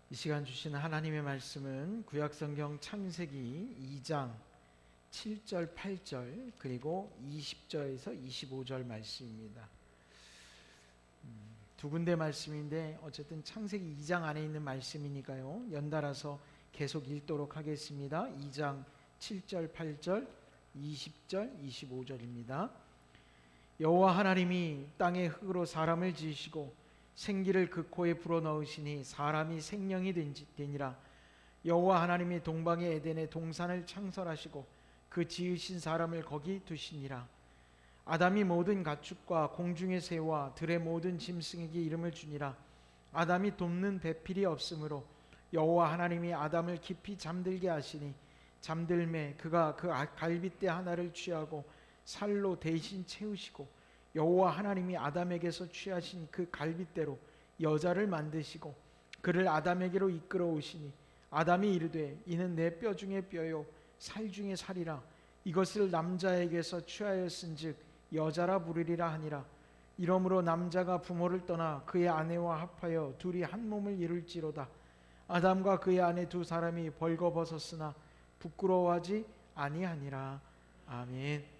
이 시간 주신 하나님의 말씀은 구약성경 창세기 2장 7절, 8절 그리고 20절에서 25절 말씀입니다. 두 군데 말씀인데 어쨌든 창세기 2장 안에 있는 말씀이니까요, 연달아서 계속 읽도록 하겠습니다. 2장 7절, 8절, 20절, 25절입니다. 여호와 하나님이 땅의 흙으로 사람을 지으시고 생기를 그 코에 불어넣으시니 사람이 생명이 되니라. 여호와 하나님이 동방의 에덴에 동산을 창설하시고 그 지으신 사람을 거기 두시니라. 아담이 모든 가축과 공중의 새와 들의 모든 짐승에게 이름을 주니라. 아담이 돕는 배필이 없으므로 여호와 하나님이 아담을 깊이 잠들게 하시니 잠들매 그가 그 갈빗대 하나를 취하고 살로 대신 채우시고 여호와 하나님이 아담에게서 취하신 그 갈빗대로 여자를 만드시고 그를 아담에게로 이끌어 오시니 아담이 이르되 이는 내 뼈 중에 뼈요 살 중에 살이라. 이것을 남자에게서 취하였은즉 여자라 부르리라 하니라. 이러므로 남자가 부모를 떠나 그의 아내와 합하여 둘이 한 몸을 이룰지로다. 아담과 그의 아내 두 사람이 벌거벗었으나 부끄러워하지 아니하니라. 아멘.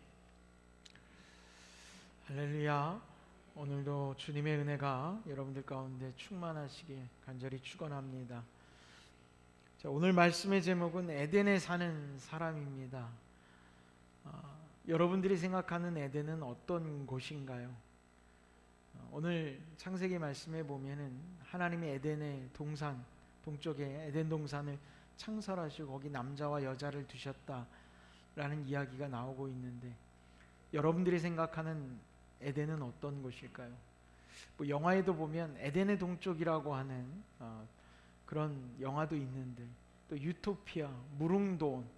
할렐루야. 오늘도 주님의 은혜가 여러분들 가운데 충만하시길 간절히 축원합니다. 자, 오늘 말씀의 제목은 에덴에 사는 사람입니다. 여러분들이 생각하는 에덴은 어떤 곳인가요? 오늘 창세기 말씀에 보면은 하나님이 에덴의 동산, 동쪽에 에덴 동산을 창설하시고 거기 남자와 여자를 두셨다라는 이야기가 나오고 있는데, 여러분들이 생각하는 에덴은 어떤 곳일까요? 뭐 영화에도 보면 에덴의 동쪽이라고 하는 그런 영화도 있는데, 또 유토피아, 무릉도원,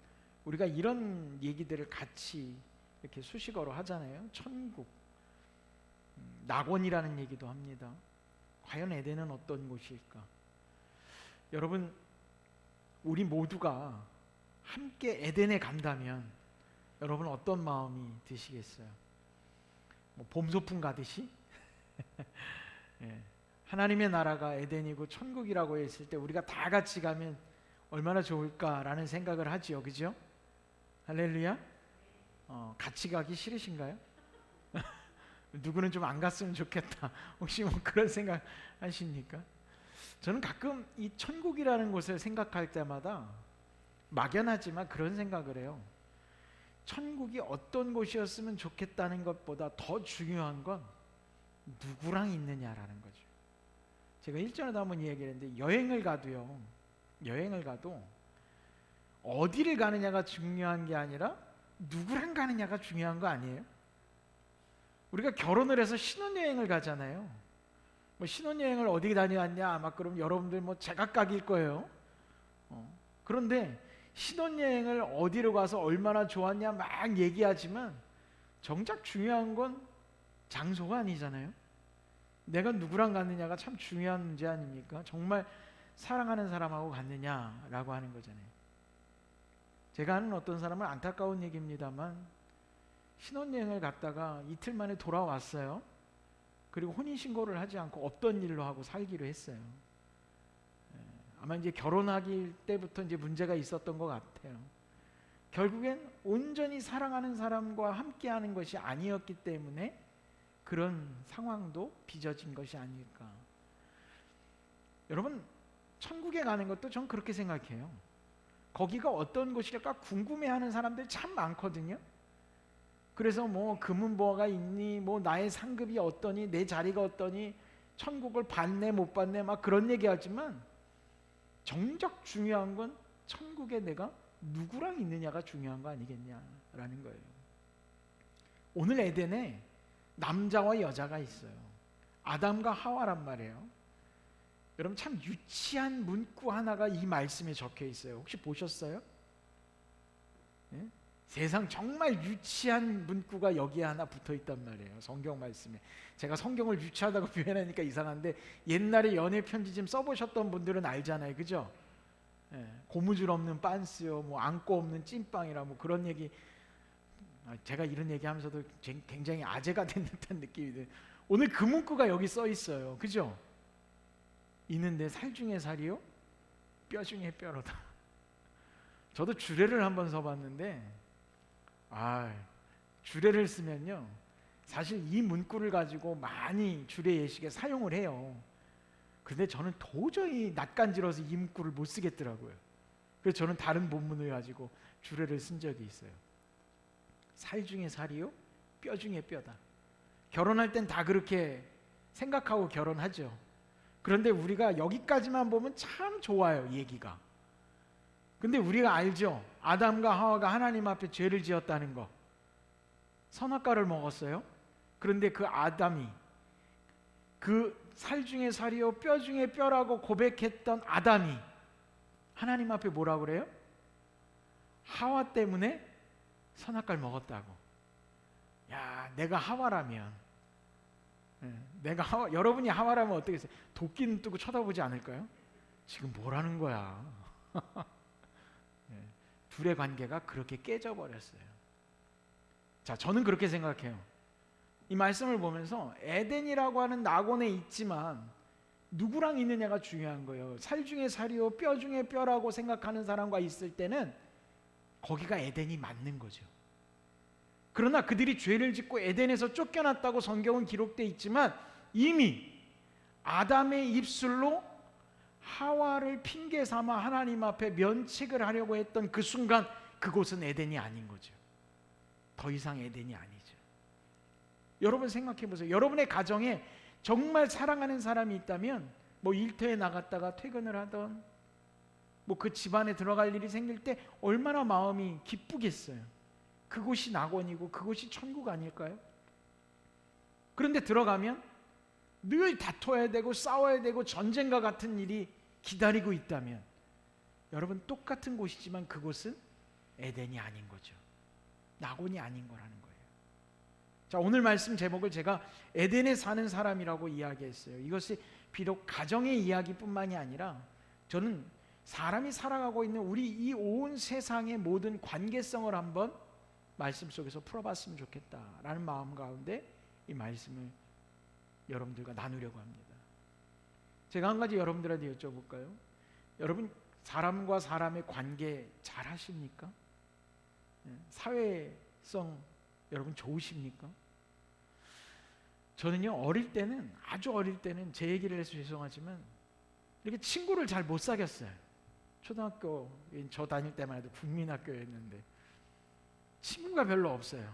우리가 이런 얘기들을 같이 이렇게 수식어로 하잖아요. 천국, 낙원이라는 얘기도 합니다. 과연 에덴은 어떤 곳일까? 여러분, 우리 모두가 함께 에덴에 간다면 여러분 어떤 마음이 드시겠어요? 뭐 봄소풍 가듯이? 예. 하나님의 나라가 에덴이고 천국이라고 했을 때 우리가 다 같이 가면 얼마나 좋을까라는 생각을 하지요, 그죠? 할렐루야. 같이 가기 싫으신가요? 누구는 좀 안 갔으면 좋겠다, 혹시 뭐 그런 생각 하십니까? 저는 가끔 이 천국이라는 곳을 생각할 때마다 막연하지만 그런 생각을 해요. 천국이 어떤 곳이었으면 좋겠다는 것보다 더 중요한 건 누구랑 있느냐라는 거죠. 제가 일전에도 한번 이야기했는데, 여행을 가도 어디를 가느냐가 중요한 게 아니라 누구랑 가느냐가 중요한 거 아니에요? 우리가 결혼을 해서 신혼여행을 가잖아요. 뭐 신혼여행을 어디 다녀왔냐 막 그럼 여러분들 뭐 제각각일 거예요. 그런데 신혼여행을 어디로 가서 얼마나 좋았냐 막 얘기하지만 정작 중요한 건 장소가 아니잖아요. 내가 누구랑 갔느냐가 참 중요한 문제 아닙니까? 정말 사랑하는 사람하고 갔느냐라고 하는 거잖아요. 제가 아는 어떤 사람은 안타까운 얘기입니다만 신혼여행을 갔다가 이틀 만에 돌아왔어요. 그리고 혼인신고를 하지 않고 없던 일로 하고 살기로 했어요. 아마 이제 결혼하기 때부터 이제 문제가 있었던 것 같아요. 결국엔 온전히 사랑하는 사람과 함께하는 것이 아니었기 때문에 그런 상황도 빚어진 것이 아닐까. 여러분, 천국에 가는 것도 전 그렇게 생각해요. 거기가 어떤 곳일까 궁금해하는 사람들 참 많거든요. 그래서 뭐 금은보화가 있니, 뭐 나의 상급이 어떠니, 내 자리가 어떠니, 천국을 받네 못 받네 막 그런 얘기하지만 정작 중요한 건 천국에 내가 누구랑 있느냐가 중요한 거 아니겠냐라는 거예요. 오늘 에덴에 남자와 여자가 있어요. 아담과 하와란 말이에요. 여러분, 참 유치한 문구 하나가 이 말씀에 적혀 있어요. 혹시 보셨어요? 예? 세상 정말 유치한 문구가 여기에 하나 붙어 있단 말이에요. 성경 말씀에. 제가 성경을 유치하다고 표현하니까 이상한데, 옛날에 연애 편지 좀 써보셨던 분들은 알잖아요, 그죠? 예, 고무줄 없는 빤스요, 뭐 안고 없는 찐빵이라 뭐 그런 얘기. 제가 이런 얘기하면서도 굉장히 아재가 된 듯한 느낌이 들어요. 오늘 그 문구가 여기 써 있어요, 그죠? 이는 내 살 중에 살이요 뼈 중에 뼈로다. 저도 주례를 한번 서봤는데, 주례를 쓰면요, 사실 이 문구를 가지고 많이 주례 예식에 사용을 해요. 근데 저는 도저히 낯간지러서 이 문구를 못 쓰겠더라고요. 그래서 저는 다른 본문을 가지고 주례를 쓴 적이 있어요. 살 중에 살이요, 뼈 중에 뼈다. 결혼할 땐 다 그렇게 생각하고 결혼하죠. 그런데 우리가 여기까지만 보면 참 좋아요, 얘기가. 근데 우리가 알죠, 아담과 하와가 하나님 앞에 죄를 지었다는 거. 선악과를 먹었어요. 그런데 그 아담이, 그 살 중에 살이요 뼈 중에 뼈라고 고백했던 아담이 하나님 앞에 뭐라고 그래요? 하와 때문에 선악과를 먹었다고. 야, 내가 하와라면, 여러분이 하와라면 어떻겠어요? 도끼는 뜨고 쳐다보지 않을까요? 지금 뭐라는 거야? 둘의 관계가 그렇게 깨져버렸어요. 자, 저는 그렇게 생각해요. 이 말씀을 보면서 에덴이라고 하는 낙원에 있지만 누구랑 있느냐가 중요한 거예요. 살 중에 살이요 뼈 중에 뼈라고 생각하는 사람과 있을 때는 거기가 에덴이 맞는 거죠. 그러나 그들이 죄를 짓고 에덴에서 쫓겨났다고 성경은 기록되어 있지만 이미 아담의 입술로 하와를 핑계 삼아 하나님 앞에 면책을 하려고 했던 그 순간 그곳은 에덴이 아닌 거죠. 더 이상 에덴이 아니죠. 여러분 생각해 보세요. 여러분의 가정에 정말 사랑하는 사람이 있다면, 뭐 일터에 나갔다가 퇴근을 하던, 뭐 그 집안에 들어갈 일이 생길 때 얼마나 마음이 기쁘겠어요. 그곳이 낙원이고 그곳이 천국 아닐까요? 그런데 들어가면 늘 다퉈야 되고 싸워야 되고 전쟁과 같은 일이 기다리고 있다면, 여러분 똑같은 곳이지만 그곳은 에덴이 아닌 거죠. 낙원이 아닌 거라는 거예요. 자, 오늘 말씀 제목을 제가 에덴에 사는 사람이라고 이야기했어요. 이것이 비록 가정의 이야기뿐만이 아니라 저는 사람이 살아가고 있는 우리 이 온 세상의 모든 관계성을 한번 말씀 속에서 풀어봤으면 좋겠다라는 마음 가운데 이 말씀을 여러분들과 나누려고 합니다. 제가 한 가지 여러분들한테 여쭤볼까요? 여러분 사람과 사람의 관계 잘 하십니까? 사회성 여러분 좋으십니까? 저는요, 어릴 때는, 아주 어릴 때는, 제 얘기를 해서 죄송하지만 이렇게 친구를 잘 못 사귀었어요. 초등학교 저 다닐 때만 해도 국민학교였는데 친구가 별로 없어요.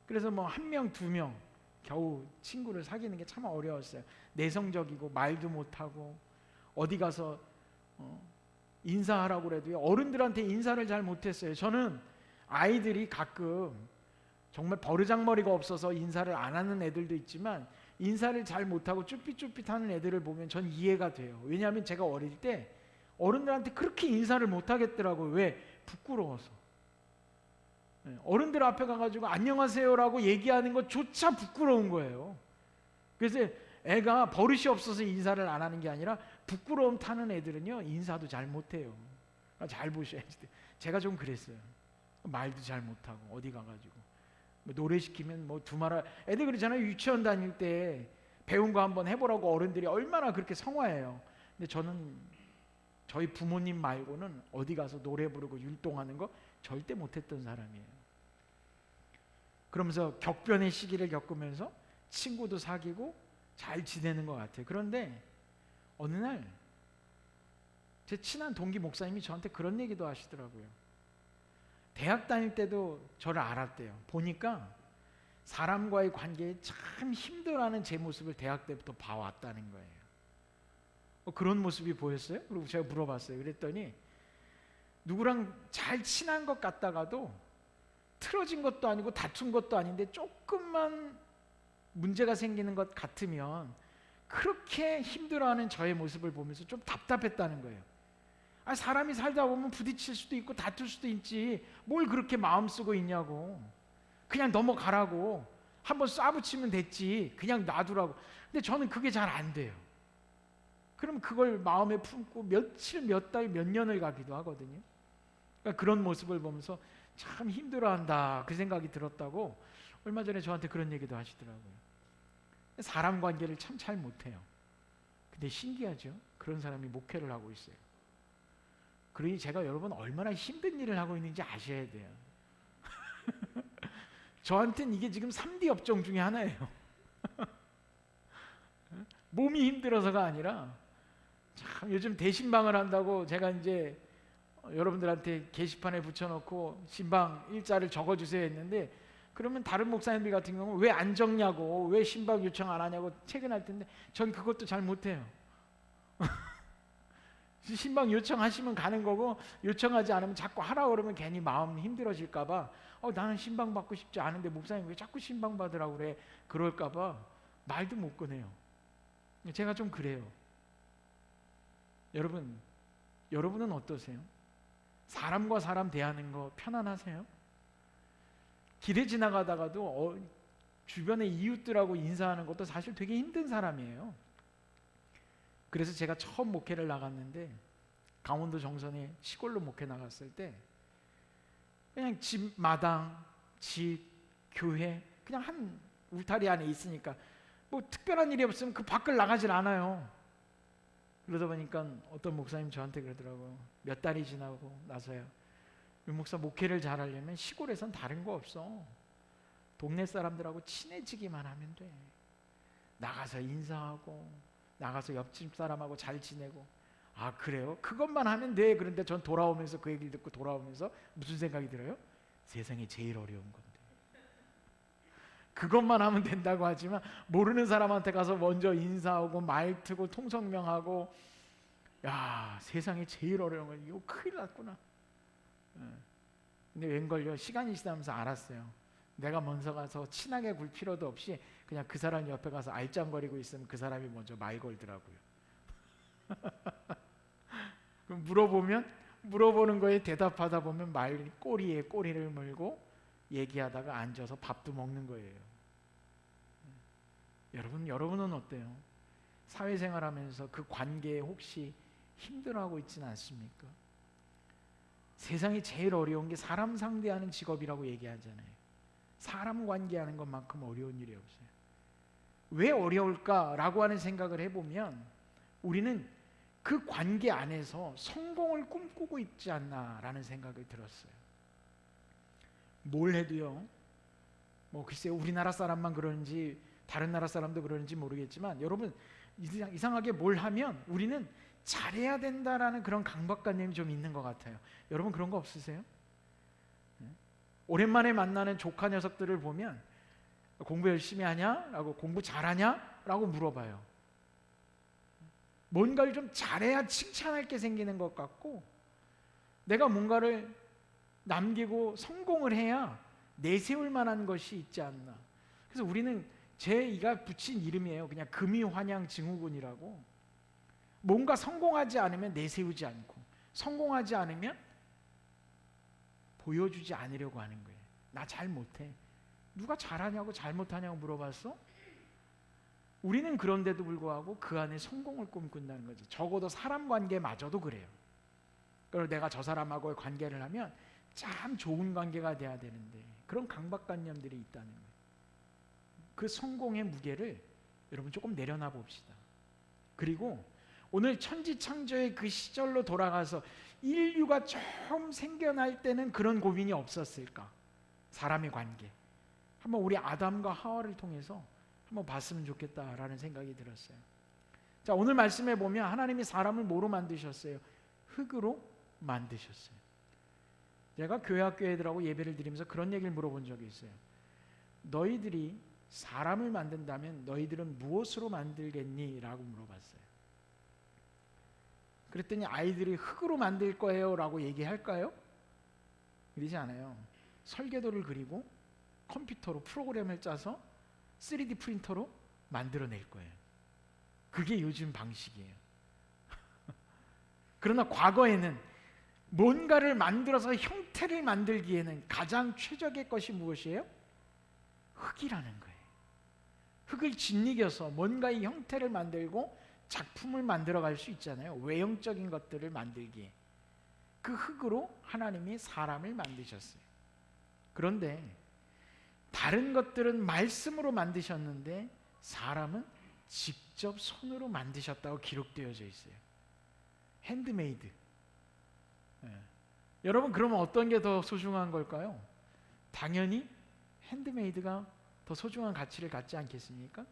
그래서 뭐 한 명, 두 명 겨우 친구를 사귀는 게 참 어려웠어요. 내성적이고 말도 못하고 어디 가서 인사하라고 그래도요, 어른들한테 인사를 잘 못했어요. 저는 아이들이 가끔 정말 버르장머리가 없어서 인사를 안 하는 애들도 있지만 인사를 잘 못하고 쭈삣쭈삣하는 애들을 보면 전 이해가 돼요. 왜냐하면 제가 어릴 때 어른들한테 그렇게 인사를 못하겠더라고요. 왜? 부끄러워서. 어른들 앞에 가가지고 안녕하세요라고 얘기하는 것조차 부끄러운 거예요. 그래서 애가 버릇이 없어서 인사를 안 하는 게 아니라 부끄러움 타는 애들은요, 인사도 잘 못해요. 잘 보셔야지. 제가 좀 그랬어요. 말도 잘 못하고 어디 가가지고 노래 시키면 뭐 두말할, 애들 그러잖아요. 유치원 다닐 때 배운 거 한번 해보라고 어른들이 얼마나 그렇게 성화해요. 근데 저는 저희 부모님 말고는 어디 가서 노래 부르고 율동하는 거 절대 못했던 사람이에요. 그러면서 격변의 시기를 겪으면서 친구도 사귀고 잘 지내는 것 같아요. 그런데 어느 날 제 친한 동기 목사님이 저한테 그런 얘기도 하시더라고요. 대학 다닐 때도 저를 알았대요. 보니까 사람과의 관계에 참 힘들어하는 제 모습을 대학 때부터 봐왔다는 거예요. 그런 모습이 보였어요? 그리고 제가 물어봤어요. 그랬더니 누구랑 잘 친한 것 같다가도 틀어진 것도 아니고 다툰 것도 아닌데 조금만 문제가 생기는 것 같으면 그렇게 힘들어하는 저의 모습을 보면서 좀 답답했다는 거예요. 사람이 살다 보면 부딪힐 수도 있고 다툴 수도 있지 뭘 그렇게 마음 쓰고 있냐고. 그냥 넘어가라고. 한번 쏴붙이면 됐지. 그냥 놔두라고. 근데 저는 그게 잘 안 돼요. 그럼 그걸 마음에 품고 며칠, 몇 달, 몇 년을 가기도 하거든요. 그러니까 그런 모습을 보면서 참 힘들어한다 그 생각이 들었다고 얼마 전에 저한테 그런 얘기도 하시더라고요. 사람 관계를 참 잘 못해요. 근데 신기하죠. 그런 사람이 목회를 하고 있어요. 그러니 제가 여러분 얼마나 힘든 일을 하고 있는지 아셔야 돼요. 저한테는 이게 지금 3D 업종 중에 하나예요. 몸이 힘들어서가 아니라 참 요즘 대신방을 한다고 제가 이제 여러분들한테 게시판에 붙여놓고 신방 일자를 적어주세요 했는데, 그러면 다른 목사님들 같은 경우 왜 안 적냐고, 왜 신방 요청 안 하냐고 퇴근할 텐데 전 그것도 잘 못해요. 신방 요청하시면 가는 거고, 요청하지 않으면 자꾸 하라고 그러면 괜히 마음 힘들어질까봐 나는 신방 받고 싶지 않은데 목사님 왜 자꾸 신방 받으라고 그래, 그럴까봐 말도 못 꺼내요. 제가 좀 그래요. 여러분은 어떠세요? 사람과 사람 대하는 거 편안하세요? 길에 지나가다가도 주변의 이웃들하고 인사하는 것도 사실 되게 힘든 사람이에요. 그래서 제가 처음 목회를 나갔는데, 강원도 정선에 시골로 목회 나갔을 때 그냥 집 마당, 집, 교회 그냥 한 울타리 안에 있으니까 뭐 특별한 일이 없으면 그 밖을 나가질 않아요. 그러다 보니까 어떤 목사님 저한테 그러더라고요. 몇 달이 지나고 나서야, 유 목사 목회를 잘하려면 시골에선 다른 거 없어. 동네 사람들하고 친해지기만 하면 돼. 나가서 인사하고 나가서 옆집 사람하고 잘 지내고. 아 그래요? 그것만 하면 돼. 그런데 전 돌아오면서 그 얘기를 듣고 돌아오면서 무슨 생각이 들어요? 세상에 제일 어려운 건데 그것만 하면 된다고 하지만, 모르는 사람한테 가서 먼저 인사하고 말트고 통성명하고, 야 세상에 제일 어려운 건 이거 큰일 났구나. 근데 웬걸요, 시간이 지나면서 알았어요. 내가 먼저 가서 친하게 굴 필요도 없이 그냥 그 사람 옆에 가서 알짱거리고 있으면 그 사람이 먼저 말 걸더라고요. 그럼 물어보는 거에 대답하다 보면 꼬리에 꼬리를 물고 얘기하다가 앉아서 밥도 먹는 거예요. 여러분은 어때요? 사회생활하면서 그 관계에 혹시 힘들어하고 있지는 않습니까? 세상에 제일 어려운 게 사람 상대하는 직업이라고 얘기하잖아요. 사람 관계하는 것만큼 어려운 일이 없어요. 왜 어려울까라고 하는 생각을 해보면 우리는 그 관계 안에서 성공을 꿈꾸고 있지 않나라는 생각이 들었어요. 뭘 해도요, 뭐 글쎄 우리나라 사람만 그러는지 다른 나라 사람도 그러는지 모르겠지만, 여러분 이상하게 뭘 하면 우리는 잘해야 된다라는 그런 강박관념이 좀 있는 것 같아요. 여러분 그런 거 없으세요? 오랜만에 만나는 조카 녀석들을 보면 공부 열심히 하냐? 라고, 공부 잘하냐? 라고 물어봐요. 뭔가를 좀 잘해야 칭찬할 게 생기는 것 같고, 내가 뭔가를 남기고 성공을 해야 내세울 만한 것이 있지 않나. 그래서 우리는 제가 붙인 이름이에요. 그냥 금이환양증후군이라고. 뭔가 성공하지 않으면 내세우지 않고, 성공하지 않으면 보여주지 않으려고 하는 거예요. 나 잘 못해. 누가 잘하냐고 잘못하냐고 물어봤어? 우리는 그런데도 불구하고 그 안에 성공을 꿈꾼다는 거죠. 적어도 사람 관계마저도 그래요. 그리고 내가 저 사람하고의 관계를 하면 참 좋은 관계가 돼야 되는데, 그런 강박관념들이 있다는 거예요. 그 성공의 무게를 여러분 조금 내려놔 봅시다. 그리고 오늘 천지창조의 그 시절로 돌아가서 인류가 처음 생겨날 때는 그런 고민이 없었을까? 사람의 관계. 한번 우리 아담과 하와를 통해서 한번 봤으면 좋겠다라는 생각이 들었어요. 자, 오늘 말씀에 보면 하나님이 사람을 뭐로 만드셨어요? 흙으로 만드셨어요. 제가 교회 학교 애들하고 예배를 드리면서 그런 얘기를 물어본 적이 있어요. 너희들이 사람을 만든다면 너희들은 무엇으로 만들겠니? 라고 물어봤어요. 그랬더니 아이들이 흙으로 만들 거예요 라고 얘기할까요? 그러지 않아요. 설계도를 그리고 컴퓨터로 프로그램을 짜서 3D 프린터로 만들어낼 거예요. 그게 요즘 방식이에요. 그러나 과거에는 뭔가를 만들어서 형태를 만들기에는 가장 최적의 것이 무엇이에요? 흙이라는 거예요. 흙을 짓이겨서 뭔가의 형태를 만들고 작품을 만들어갈 수 있잖아요. 외형적인 것들을 만들기에. 그 흙으로 하나님이 사람을 만드셨어요. 그런데 다른 것들은 말씀으로 만드셨는데 사람은 직접 손으로 만드셨다고 기록되어져 있어요. 핸드메이드. 예. 여러분 그러면 어떤 게 더 소중한 걸까요? 당연히 핸드메이드가 더 소중한 가치를 갖지 않겠습니까?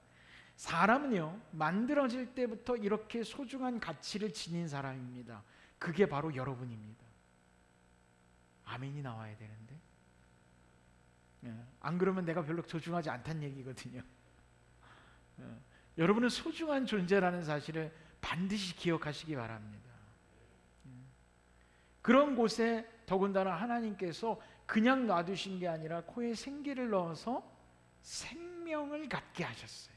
사람은요, 만들어질 때부터 이렇게 소중한 가치를 지닌 사람입니다. 그게 바로 여러분입니다. 아멘이 나와야 되는데, 안 그러면 내가 별로 소중하지 않다는 얘기거든요. 여러분은 소중한 존재라는 사실을 반드시 기억하시기 바랍니다. 그런 곳에 더군다나 하나님께서 그냥 놔두신 게 아니라 코에 생기를 넣어서 생명을 갖게 하셨어요.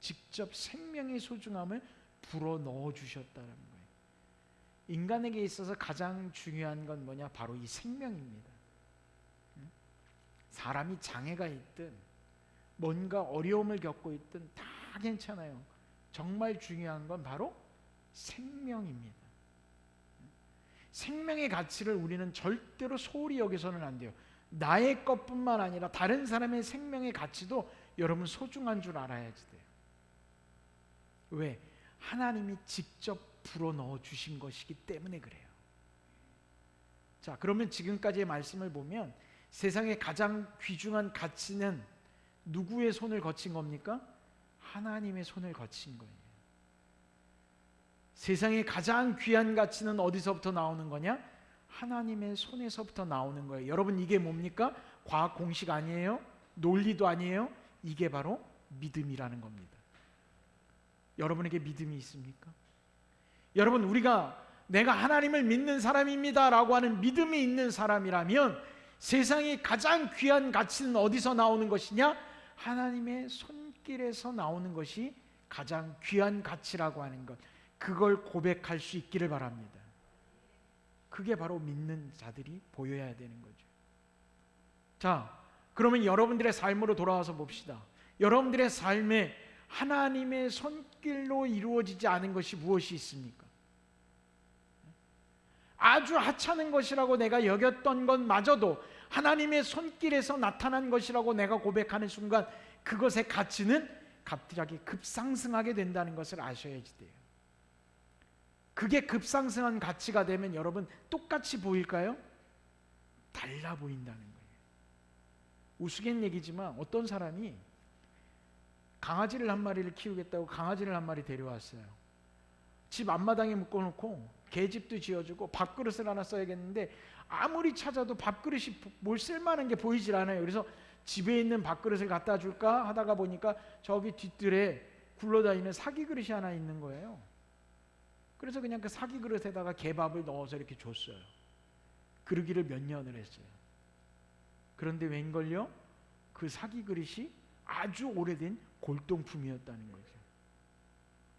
직접 생명의 소중함을 불어 넣어 주셨다는 거예요. 인간에게 있어서 가장 중요한 건 뭐냐? 바로 이 생명입니다. 사람이 장애가 있든 뭔가 어려움을 겪고 있든 다 괜찮아요. 정말 중요한 건 바로 생명입니다. 생명의 가치를 우리는 절대로 소홀히 여기서는 안 돼요. 나의 것뿐만 아니라 다른 사람의 생명의 가치도 여러분 소중한 줄 알아야지 돼요. 왜? 하나님이 직접 불어넣어 주신 것이기 때문에 그래요. 자, 그러면 지금까지의 말씀을 보면 세상의 가장 귀중한 가치는 누구의 손을 거친 겁니까? 하나님의 손을 거친 거예요. 세상의 가장 귀한 가치는 어디서부터 나오는 거냐? 하나님의 손에서부터 나오는 거예요. 여러분 이게 뭡니까? 과학 공식 아니에요? 논리도 아니에요? 이게 바로 믿음이라는 겁니다. 여러분에게 믿음이 있습니까? 여러분 내가 하나님을 믿는 사람입니다 라고 하는 믿음이 있는 사람이라면 세상의 가장 귀한 가치는 어디서 나오는 것이냐? 하나님의 손길에서 나오는 것이 가장 귀한 가치라고 하는 것, 그걸 고백할 수 있기를 바랍니다. 그게 바로 믿는 자들이 보여야 되는 거죠. 자, 그러면 여러분들의 삶으로 돌아와서 봅시다. 여러분들의 삶에 하나님의 손길로 이루어지지 않은 것이 무엇이 있습니까? 아주 하찮은 것이라고 내가 여겼던 것마저도 하나님의 손길에서 나타난 것이라고 내가 고백하는 순간 그것의 가치는 갑자기 급상승하게 된다는 것을 아셔야지 돼요. 그게 급상승한 가치가 되면 여러분 똑같이 보일까요? 달라 보인다는 거예요. 우스갯 얘기지만 어떤 사람이 강아지를 한 마리를 키우겠다고 강아지를 한 마리 데려왔어요. 집 앞마당에 묶어놓고 개집도 지어주고 밥그릇을 하나 써야겠는데 아무리 찾아도 밥그릇이 뭘 쓸만한 게 보이질 않아요. 그래서 집에 있는 밥그릇을 갖다 줄까 하다가 보니까 저기 뒷뜰에 굴러다니는 사기그릇이 하나 있는 거예요. 그래서 그냥 그 사기그릇에다가 개밥을 넣어서 이렇게 줬어요. 그러기를 몇 년을 했어요. 그런데 웬걸요? 그 사기그릇이 아주 오래된 골동품이었다는 거죠.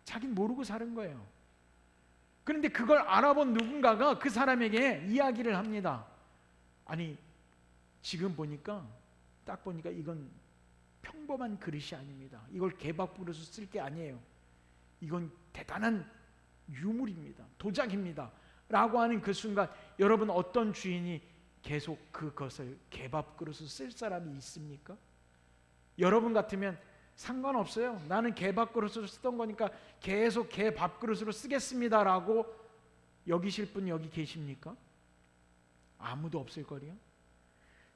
자긴 모르고 사는 거예요. 그런데 그걸 알아본 누군가가 그 사람에게 이야기를 합니다. 아니, 지금 딱 보니까 이건 평범한 그릇이 아닙니다. 이걸 개밥 그릇으로 쓸 게 아니에요. 이건 대단한 유물입니다. 도자기입니다. 라고 하는 그 순간 여러분 어떤 주인이 계속 그것을 개밥 그릇으로 쓸 사람이 있습니까? 여러분 같으면 상관없어요. 나는 개밥 그릇으로 쓰던 거니까 계속 개밥 그릇으로 쓰겠습니다 라고 여기실 분 여기 계십니까? 아무도 없을 거리요.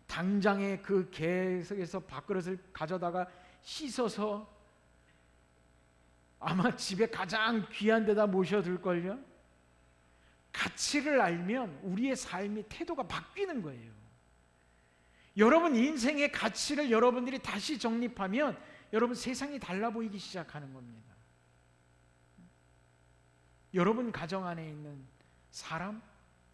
당장에 그 개에서 밥그릇을 가져다가 씻어서 아마 집에 가장 귀한 데다 모셔둘걸요. 가치를 알면 우리의 삶의 태도가 바뀌는 거예요. 여러분 인생의 가치를 여러분들이 다시 정립하면 여러분 세상이 달라 보이기 시작하는 겁니다. 여러분 가정 안에 있는 사람,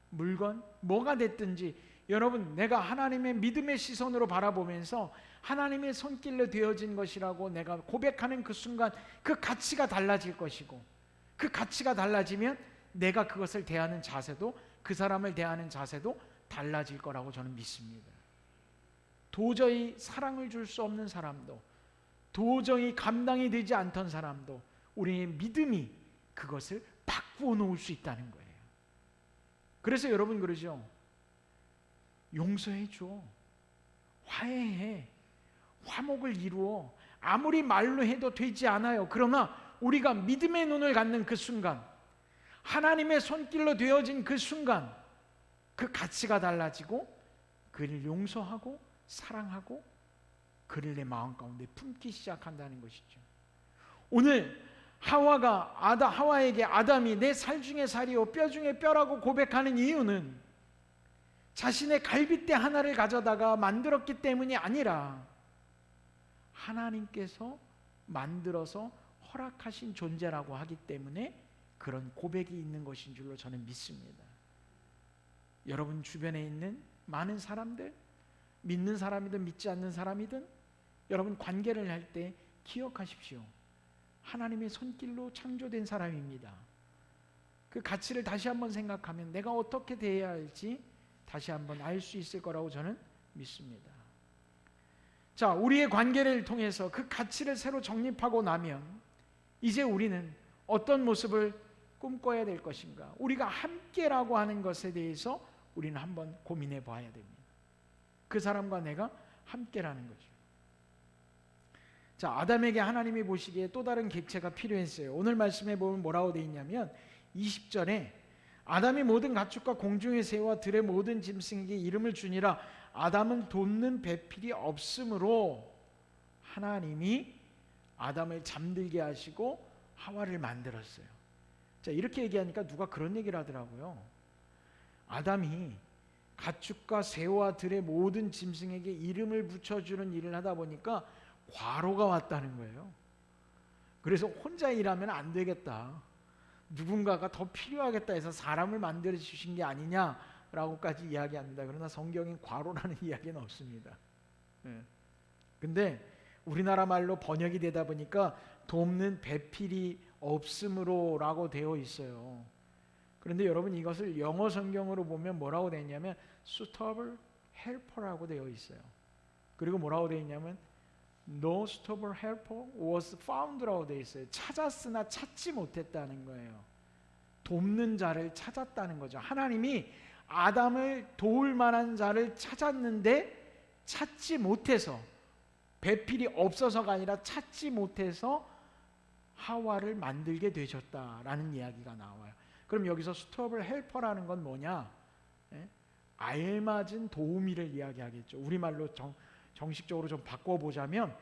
물건, 뭐가 됐든지 여러분 내가 하나님의 믿음의 시선으로 바라보면서 하나님의 손길로 되어진 것이라고 내가 고백하는 그 순간 그 가치가 달라질 것이고 그 가치가 달라지면 내가 그것을 대하는 자세도 그 사람을 대하는 자세도 달라질 거라고 저는 믿습니다. 도저히 사랑을 줄 수 없는 사람도 도저히 감당이 되지 않던 사람도 우리의 믿음이 그것을 바꾸어 놓을 수 있다는 거예요. 그래서 여러분 그러죠. 용서해 줘. 화해해. 화목을 이루어. 아무리 말로 해도 되지 않아요. 그러나 우리가 믿음의 눈을 갖는 그 순간 하나님의 손길로 되어진 그 순간 그 가치가 달라지고 그를 용서하고 사랑하고 그를 내 마음 가운데 품기 시작한다는 것이죠. 오늘 하와에게 아담이 내 살 중에 살이요 뼈 중에 뼈라고 고백하는 이유는 자신의 갈빗대 하나를 가져다가 만들었기 때문이 아니라 하나님께서 만들어서 허락하신 존재라고 하기 때문에 그런 고백이 있는 것인 줄로 저는 믿습니다. 여러분 주변에 있는 많은 사람들, 믿는 사람이든 믿지 않는 사람이든 여러분 관계를 할 때 기억하십시오. 하나님의 손길로 창조된 사람입니다. 그 가치를 다시 한번 생각하면 내가 어떻게 대해야 할지 다시 한번 알 수 있을 거라고 저는 믿습니다. 자, 우리의 관계를 통해서 그 가치를 새로 정립하고 나면 이제 우리는 어떤 모습을 꿈꿔야 될 것인가? 우리가 함께라고 하는 것에 대해서 우리는 한번 고민해 봐야 됩니다. 그 사람과 내가 함께라는 거죠. 자, 아담에게 하나님이 보시기에 또 다른 객체가 필요했어요. 오늘 말씀에 보면 뭐라고 되어 있냐면 20절에 아담이 모든 가축과 공중의 새와 들의 모든 짐승에게 이름을 주니라. 아담은 돕는 배필이 없으므로 하나님이 아담을 잠들게 하시고 하와를 만들었어요. 자, 이렇게 얘기하니까 누가 그런 얘기를 하더라고요. 아담이 가축과 새와 들의 모든 짐승에게 이름을 붙여주는 일을 하다 보니까 과로가 왔다는 거예요. 그래서 혼자 일하면 안 되겠다, 누군가가 더 필요하겠다 해서 사람을 만들어 주신 게 아니냐라고까지 이야기합니다. 그러나 성경엔 과로라는 이야기는 없습니다. 근데 우리나라 말로 번역이 되다 보니까 돕는 배필이 없으므로 라고 되어 있어요. 그런데 여러분 이것을 영어 성경으로 보면 뭐라고 되어 있냐면 suitable helper라고 되어 있어요. 그리고 뭐라고 되어 있냐면 no suitable helper was found라고 되어 있어요. 찾았으나 찾지 못했다는 거예요. 돕는 자를 찾았다는 거죠. 하나님이 아담을 도울 만한 자를 찾았는데 찾지 못해서, 배필이 없어서가 아니라 찾지 못해서 하와를 만들게 되셨다라는 이야기가 나와요. 그럼 여기서 suitable helper라는 건 뭐냐? 알맞은 도우미를 이야기하겠죠. 우리말로 정식적으로 좀 바꿔보자면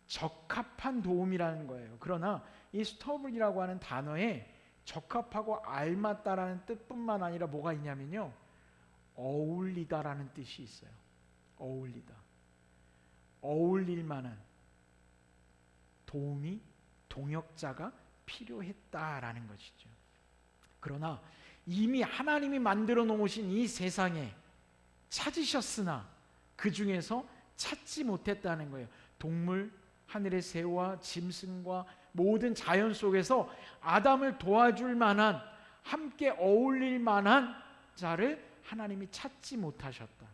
적합한 도움이라는 거예요. 그러나 이 suitable이라고 하는 단어에 적합하고 알맞다라는 뜻뿐만 아니라 뭐가 있냐면요, 어울리다라는 뜻이 있어요. 어울리다, 어울릴 만한 도움이, 동역자가 필요했다라는 것이죠. 그러나 이미 하나님이 만들어 놓으신 이 세상에 찾으셨으나 그 중에서 찾지 못했다는 거예요. 동물, 하늘의 새와 짐승과 모든 자연 속에서 아담을 도와줄 만한, 함께 어울릴 만한 자를 하나님이 찾지 못하셨다.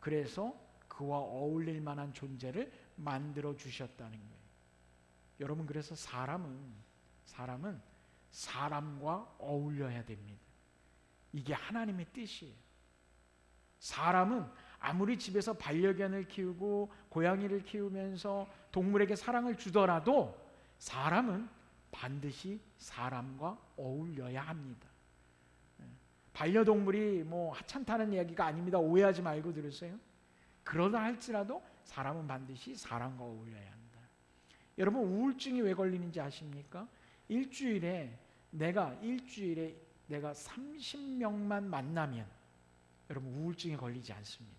그래서 그와 어울릴 만한 존재를 만들어 주셨다는 거예요. 여러분, 그래서 사람은 사람과 어울려야 됩니다. 이게 하나님의 뜻이에요. 사람은 아무리 집에서 반려견을 키우고 고양이를 키우면서 동물에게 사랑을 주더라도 사람은 반드시 사람과 어울려야 합니다. 반려동물이 뭐 하찮다는 이야기가 아닙니다. 오해하지 말고 들으세요. 그러다 할지라도 사람은 반드시 사람과 어울려야 한다. 여러분, 우울증이 왜 걸리는지 아십니까? 일주일에 내가 30명만 만나면 여러분 우울증에 걸리지 않습니다.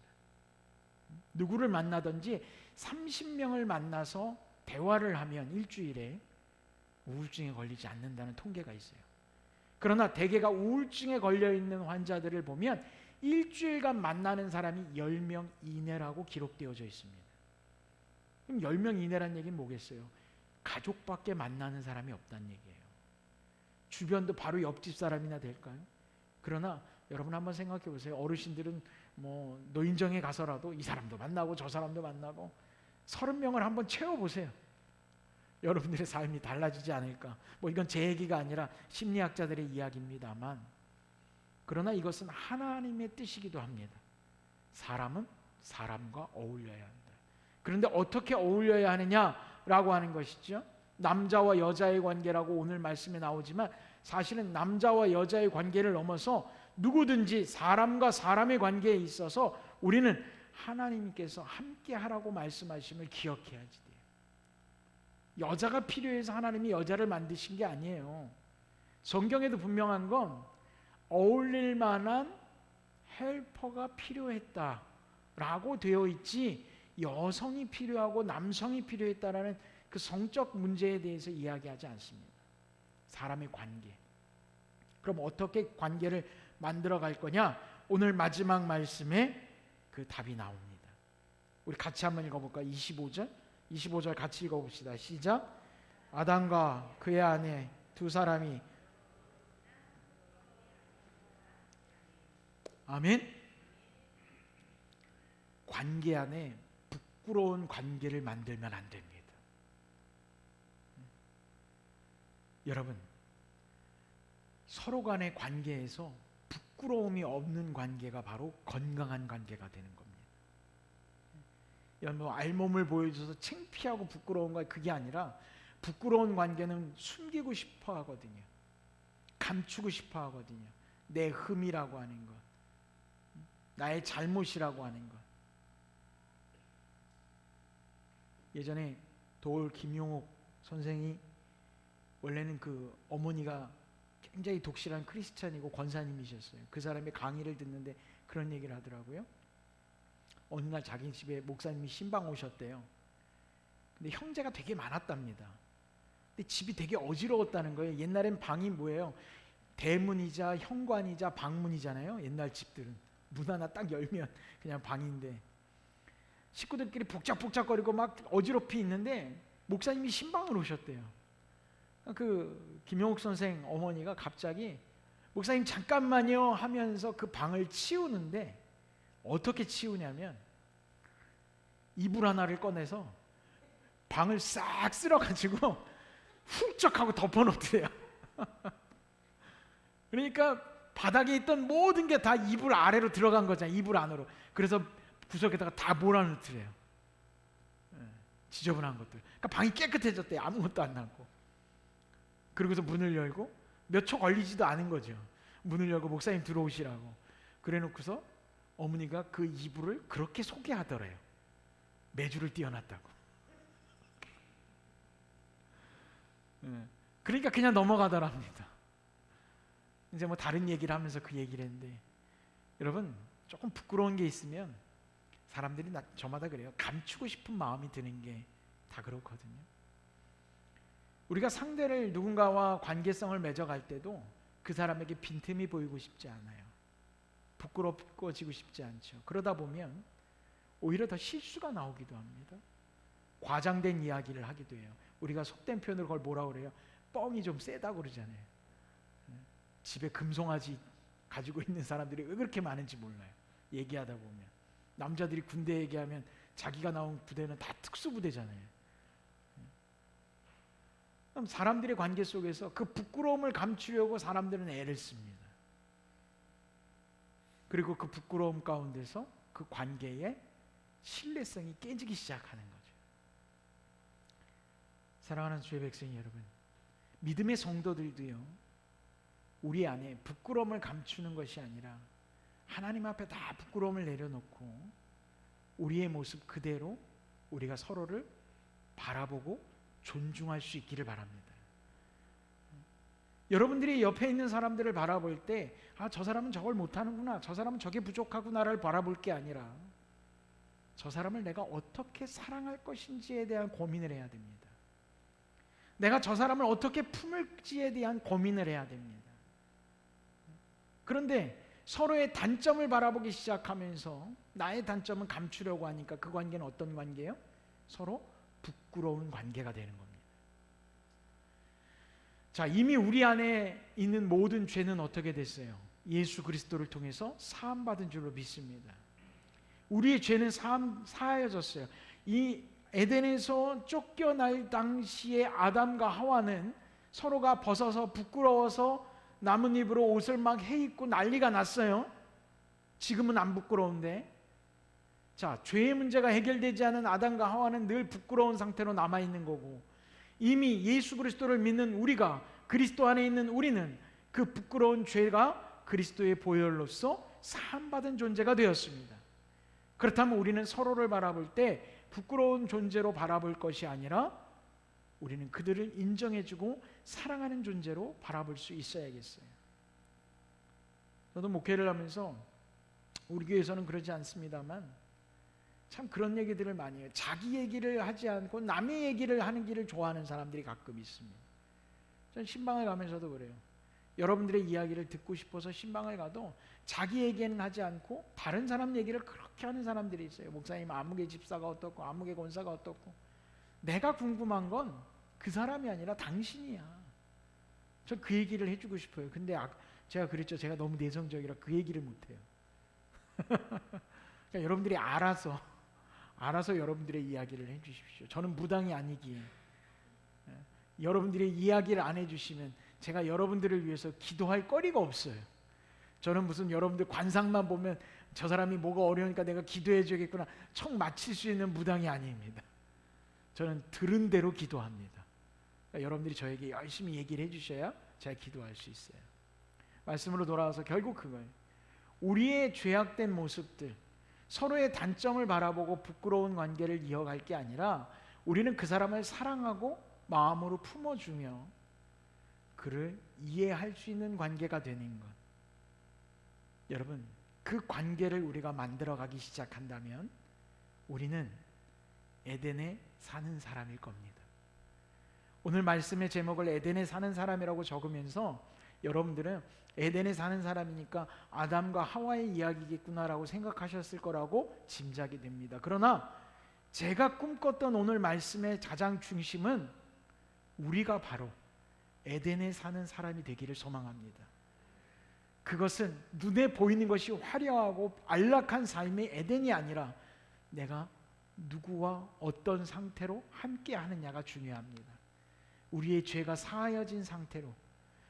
누구를 만나든지 30명을 만나서 대화를 하면 일주일에 우울증에 걸리지 않는다는 통계가 있어요. 그러나 대개가 우울증에 걸려있는 환자들을 보면 일주일간 만나는 사람이 10명 이내라고 기록되어져 있습니다. 그럼 10명 이내란 얘기는 뭐겠어요? 가족밖에 만나는 사람이 없다는 얘기예요. 주변도 바로 옆집 사람이나 될까요? 그러나 여러분 한번 생각해 보세요. 어르신들은 뭐 노인정에 가서라도 이 사람도 만나고 저 사람도 만나고 30명을 한번 채워보세요. 여러분들의 삶이 달라지지 않을까? 뭐 이건 제 얘기가 아니라 심리학자들의 이야기입니다만, 그러나 이것은 하나님의 뜻이기도 합니다. 사람은 사람과 어울려야 한다. 그런데 어떻게 어울려야 하느냐라고 하는 것이죠. 남자와 여자의 관계라고 오늘 말씀에 나오지만 사실은 남자와 여자의 관계를 넘어서 누구든지 사람과 사람의 관계에 있어서 우리는 하나님께서 함께 하라고 말씀하심을 기억해야지 돼요. 여자가 필요해서 하나님이 여자를 만드신 게 아니에요. 성경에도 분명한 건 어울릴 만한 헬퍼가 필요했다라고 되어 있지, 여성이 필요하고 남성이 필요했다라는 그 성적 문제에 대해서 이야기하지 않습니다. 사람의 관계. 그럼 어떻게 관계를 만들어 갈 거냐? 오늘 마지막 말씀에 그 답이 나옵니다. 우리 같이 한번 읽어볼까요? 25절 같이 읽어봅시다. 시작. 아담과 그의 아내 두 사람이, 아멘. 관계 안에 부끄러운 관계를 만들면 안 됩니다. 여러분, 서로 간의 관계에서 부끄러움이 없는 관계가 바로 건강한 관계가 되는 겁니다. 뭐 알몸을 보여줘서 창피하고 부끄러운 거, 그게 아니라 부끄러운 관계는 숨기고 싶어 하거든요. 감추고 싶어 하거든요. 내 흠이라고 하는 것, 나의 잘못이라고 하는 것. 예전에 도올 김용옥 선생이, 원래는 그 어머니가 굉장히 독실한 크리스찬이고 권사님이셨어요. 그 사람의 강의를 듣는데 그런 얘기를 하더라고요. 어느 날 자기 집에 목사님이 신방 오셨대요. 근데 형제가 되게 많았답니다. 근데 집이 되게 어지러웠다는 거예요. 옛날엔 방이 뭐예요? 대문이자 현관이자 방문이잖아요. 옛날 집들은 문 하나 딱 열면 그냥 방인데, 식구들끼리 복작복작거리고 막 어지럽히 있는데 목사님이 신방을 오셨대요. 그 김용욱 선생 어머니가 갑자기 목사님 잠깐만요 하면서 그 방을 치우는데, 어떻게 치우냐면 이불 하나를 꺼내서 방을 싹 쓸어가지고 훌쩍하고 덮어놓더래요. 그러니까 바닥에 있던 모든 게 다 이불 아래로 들어간 거잖아요. 이불 안으로. 그래서 구석에다가 다 몰아넣더래요. 지저분한 것들. 그러니까 방이 깨끗해졌대요. 아무것도 안 남고. 그러고서 문을 열고, 몇 초 걸리지도 않은 거죠. 문을 열고 목사님 들어오시라고. 그래 놓고서 어머니가 그 이불을 그렇게 소개하더래요. 매주를 띄워놨다고. 그러니까 그냥 넘어가더랍니다. 이제 뭐 다른 얘기를 하면서 그 얘기를 했는데, 여러분 조금 부끄러운 게 있으면 사람들이 저마다 그래요. 감추고 싶은 마음이 드는 게 다 그렇거든요. 우리가 상대를, 누군가와 관계성을 맺어갈 때도 그 사람에게 빈틈이 보이고 싶지 않아요. 부끄러워지고 싶지 않죠. 그러다 보면 오히려 더 실수가 나오기도 합니다. 과장된 이야기를 하기도 해요. 우리가 속된 표현으로 그걸 뭐라고 그래요? 뻥이 좀 세다고 그러잖아요. 집에 금송아지 가지고 있는 사람들이 왜 그렇게 많은지 몰라요. 얘기하다 보면 남자들이 군대 얘기하면 자기가 나온 부대는 다 특수부대잖아요. 그럼 사람들의 관계 속에서 그 부끄러움을 감추려고 사람들은 애를 씁니다. 그리고 그 부끄러움 가운데서 그 관계의 신뢰성이 깨지기 시작하는 거죠. 사랑하는 주의 백성 여러분, 믿음의 성도들도요, 우리 안에 부끄러움을 감추는 것이 아니라 하나님 앞에 다 부끄러움을 내려놓고 우리의 모습 그대로 우리가 서로를 바라보고 존중할 수 있기를 바랍니다. 여러분들이 옆에 있는 사람들을 바라볼 때, 저 사람은 저걸 못하는구나, 저 사람은 저게 부족하구나를 바라볼 게 아니라 저 사람을 내가 어떻게 사랑할 것인지에 대한 고민을 해야 됩니다. 내가 저 사람을 어떻게 품을지에 대한 고민을 해야 됩니다. 그런데 서로의 단점을 바라보기 시작하면서 나의 단점은 감추려고 하니까 그 관계는 어떤 관계예요? 서로 부끄러운 관계가 되는 겁니다. 자, 이미 우리 안에 있는 모든 죄는 어떻게 됐어요? 예수 그리스도를 통해서 사함받은 줄로 믿습니다. 우리의 죄는 사하여졌어요. 이 에덴에서 쫓겨날 당시에 아담과 하와는 서로가 벗어서 부끄러워서 나뭇잎으로 옷을 막 해입고 난리가 났어요. 지금은 안 부끄러운데, 자, 죄의 문제가 해결되지 않은 아담과 하와는 늘 부끄러운 상태로 남아있는 거고, 이미 예수 그리스도를 믿는 우리가, 그리스도 안에 있는 우리는 그 부끄러운 죄가 그리스도의 보혈로서 사함받은 존재가 되었습니다. 그렇다면 우리는 서로를 바라볼 때 부끄러운 존재로 바라볼 것이 아니라 우리는 그들을 인정해주고 사랑하는 존재로 바라볼 수 있어야겠어요. 저도 목회를 하면서 우리 교회에서는 그러지 않습니다만 참 그런 얘기들을 많이 해요. 자기 얘기를 하지 않고 남의 얘기를 하는 길을 좋아하는 사람들이 가끔 있습니다. 전 신방을 가면서도 그래요. 여러분들의 이야기를 듣고 싶어서 신방을 가도 자기 얘기는 하지 않고 다른 사람 얘기를 그렇게 하는 사람들이 있어요. 목사님 아무개 집사가 어떻고 아무개 권사가 어떻고. 내가 궁금한 건 그 사람이 아니라 당신이야. 전 그 얘기를 해주고 싶어요. 근데 제가 그랬죠. 제가 너무 내성적이라 그 얘기를 못해요. 그러니까 여러분들이 알아서 여러분들의 이야기를 해주십시오. 저는 무당이 아니기에 여러분들의 이야기를 안 해주시면 제가 여러분들을 위해서 기도할 거리가 없어요. 저는 무슨 여러분들 관상만 보면 저 사람이 뭐가 어려우니까 내가 기도해 줘야겠구나 청 맞힐 수 있는 무당이 아닙니다. 저는 들은 대로 기도합니다. 그러니까 여러분들이 저에게 열심히 얘기를 해주셔야 제가 기도할 수 있어요. 말씀으로 돌아와서 결국 그거예요. 우리의 죄악된 모습들, 서로의 단점을 바라보고 부끄러운 관계를 이어갈 게 아니라 우리는 그 사람을 사랑하고 마음으로 품어주며 그를 이해할 수 있는 관계가 되는 것. 여러분, 그 관계를 우리가 만들어가기 시작한다면 우리는 에덴에 사는 사람일 겁니다. 오늘 말씀의 제목을 에덴에 사는 사람이라고 적으면서 여러분들은 에덴에 사는 사람이니까 아담과 하와의 이야기겠구나라고 생각하셨을 거라고 짐작이 됩니다. 그러나 제가 꿈꿨던 오늘 말씀의 가장 중심은 우리가 바로 에덴에 사는 사람이 되기를 소망합니다. 그것은 눈에 보이는 것이 화려하고 안락한 삶의 에덴이 아니라 내가 누구와 어떤 상태로 함께 하느냐가 중요합니다. 우리의 죄가 사하여진 상태로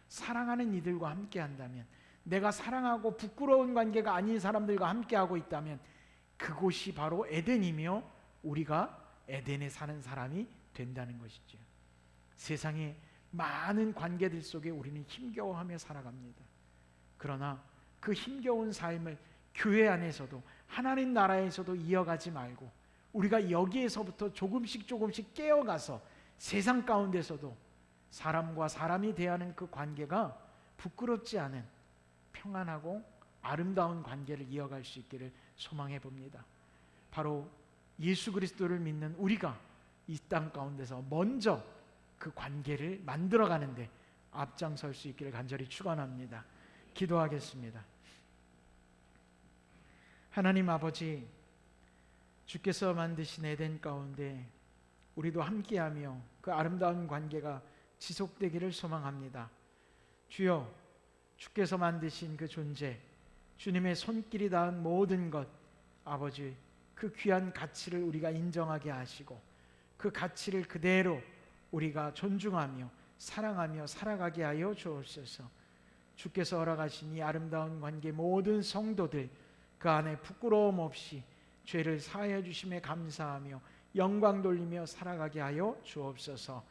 사랑하는 이들과 함께 한다면, 내가 사랑하고 부끄러운 관계가 아닌 사람들과 함께 하고 있다면 그곳이 바로 에덴이며 우리가 에덴에 사는 사람이 된다는 것이죠. 세상의 많은 관계들 속에 우리는 힘겨워하며 살아갑니다. 그러나 그 힘겨운 삶을 교회 안에서도 하나님 나라에서도 이어가지 말고 우리가 여기에서부터 조금씩 깨어가서 세상 가운데서도 사람과 사람이 대하는 그 관계가 부끄럽지 않은 평안하고 아름다운 관계를 이어갈 수 있기를 소망해 봅니다. 바로 예수 그리스도를 믿는 우리가 이 땅 가운데서 먼저 그 관계를 만들어가는데 앞장설 수 있기를 간절히 축원합니다. 기도하겠습니다. 하나님 아버지, 주께서 만드신 에덴 가운데 우리도 함께하며 그 아름다운 관계가 지속되기를 소망합니다. 주여, 주께서 만드신 그 존재, 주님의 손길이 닿은 모든 것, 아버지, 그 귀한 가치를 우리가 인정하게 하시고 그 가치를 그대로 우리가 존중하며 사랑하며 살아가게 하여 주옵소서. 주께서 허락하신 이 아름다운 관계 모든 성도들 그 안에 부끄러움 없이 죄를 사하여 주심에 감사하며 영광 돌리며 살아가게 하여 주옵소서.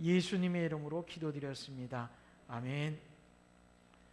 예수님의 이름으로 기도드렸습니다. 아멘.